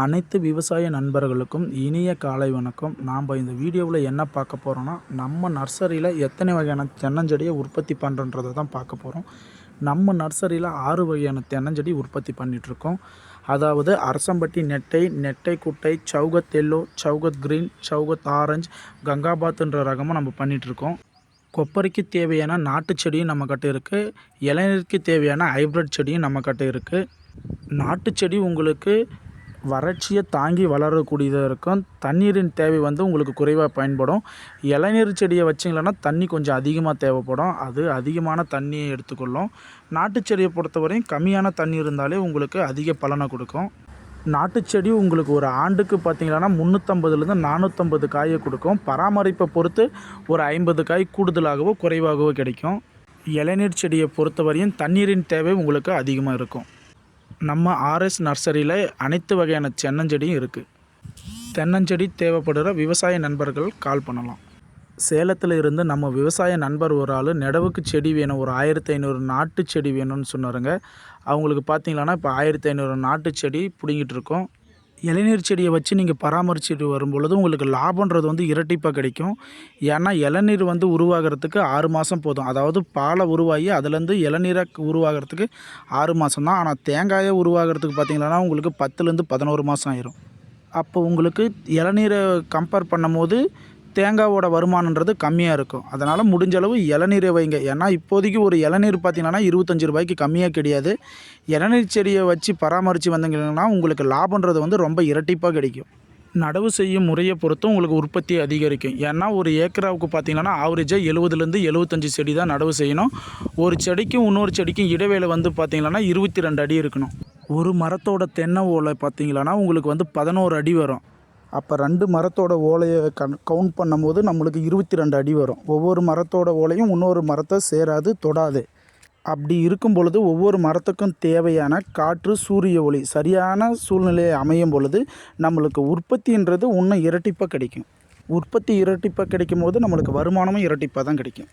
அனைத்து விவசாய நண்பர்களுக்கும் இனிய காலை வணக்கம். நாம் இந்த வீடியோவில் என்ன பார்க்க போகிறோன்னா, நம்ம நர்சரியில் எத்தனை வகையான தென்னஞ்செடியை உற்பத்தி பண்ணுறன்றதை தான் பார்க்க போகிறோம். நம்ம நர்சரியில் 6 வகையான தென்னஞ்செடி உற்பத்தி பண்ணிகிட்ருக்கோம். அதாவது அரசம்பட்டி நெட்டை, நெட்டை குட்டை, Chowghat yellow, Chowghat green, Chowghat orange, கங்காபாத்துன்ற ரகமாக நம்ம பண்ணிகிட்ருக்கோம். கொப்பரைக்கு தேவையான நாட்டு செடியும் நம்மக்கிட்ட இருக்குது. இளநீருக்கு தேவையான ஹைப்ரிட் செடியும் நம்மக்கிட்ட இருக்குது. நாட்டு செடி உங்களுக்கு வறட்சியை தாங்கி வளரக்கூடியதாக இருக்கும். தண்ணீரின் தேவை உங்களுக்கு குறைவாக பயன்படும். இளநீர் செடியை வச்சிங்களன்னா தண்ணி கொஞ்சம் அதிகமாக தேவைப்படும். அது அதிகமான தண்ணியை எடுத்துக்கொள்ளும். நாட்டு செடியை பொறுத்தவரையும் கம்மியான தண்ணி இருந்தாலே உங்களுக்கு அதிக பலனை கொடுக்கும். நாட்டு செடி உங்களுக்கு ஒரு ஆண்டுக்கு பார்த்திங்கன்னா 350லேருந்து 450 காயை கொடுக்கும். பராமரிப்பை பொறுத்து ஒரு 50 காய் கூடுதலாகவோ குறைவாகவோ கிடைக்கும். இளநீர் செடியை பொறுத்தவரையும் தண்ணீரின் தேவை உங்களுக்கு அதிகமாக இருக்கும். நம்ம ஆர்எஸ் நர்சரியில் அனைத்து வகையான தென்னஞ்செடியும் இருக்குது. தென்னஞ்செடி தேவைப்படுகிற விவசாய நண்பர்கள் கால் பண்ணலாம். சேலத்தில் இருந்து நம்ம விவசாய நண்பர் ஒரு ஆள் நடவுக்கு செடி வேணும், ஒரு 1500 நாட்டு செடி வேணும்னு சொன்னாருங்க. அவங்களுக்கு பார்த்திங்கன்னா இப்போ 1500 நாட்டு செடி பிடுங்கிட்டு இருக்கோம். இளநீர் செடியை வச்சு நீங்கள் பராமரிச்சுட்டு வரும்பொழுது உங்களுக்கு லாபன்றது இரட்டிப்பாக கிடைக்கும். ஏன்னா இளநீர் உருவாகிறதுக்கு 6 மாதம் போதும். அதாவது பாலை உருவாகி அதுலேருந்து இளநீரை உருவாகிறதுக்கு 6 மாதம் தான். ஆனால் தேங்காயை உருவாகிறதுக்கு பார்த்திங்கன்னா உங்களுக்கு 10லேருந்து 11 மாதம் ஆயிரும். அப்போ உங்களுக்கு இளநீரை கம்பேர் பண்ணும்போது தேங்காவோட வருமானன்றது கம்மியாக இருக்கும். அதனால் முடிஞ்சளவு இளநீரை வைங்க. ஏன்னா இப்போதைக்கு ஒரு இளநீர் பார்த்திங்கன்னா 25 ரூபாய்க்கு கம்மியாக கிடையாது. இளநீர் செடியை வச்சு பராமரித்து வந்தீங்கன்னா உங்களுக்கு லாபன்றது ரொம்ப இரட்டிப்பாக கிடைக்கும். நடவு செய்யும் முறையை பொறுத்து உங்களுக்கு உற்பத்தி அதிகரிக்கும். ஏன்னா ஒரு ஏக்கராவுக்கு பார்த்திங்கன்னா ஆவரேஜாக 70லேருந்து 75 செடி தான் நடவு செய்யணும். ஒரு செடிக்கும் இன்னொரு செடிக்கும் இடைவேளை பார்த்திங்கன்னா 22 அடி இருக்கணும். ஒரு மரத்தோட தென்னை ஓலை பார்த்திங்கன்னா உங்களுக்கு 11 அடி வரும். அப்போ 2 மரத்தோட ஓலையை கவுண்ட் பண்ணும்போது நம்மளுக்கு 22 அடி வரும். ஒவ்வொரு மரத்தோட ஓலையும் இன்னொரு மரத்தை சேராது, தொடாது. அப்படி இருக்கும் பொழுது ஒவ்வொரு மரத்துக்கும் தேவையான காற்று, சூரிய ஒளி சரியான சூழ்நிலையை அமையும் பொழுது நம்மளுக்கு உற்பத்தின்றது இன்னும் இரட்டிப்பாக கிடைக்கும். உற்பத்தி இரட்டிப்பாக கிடைக்கும் போது நம்மளுக்கு வருமானமும் இரட்டிப்பாக தான் கிடைக்கும்.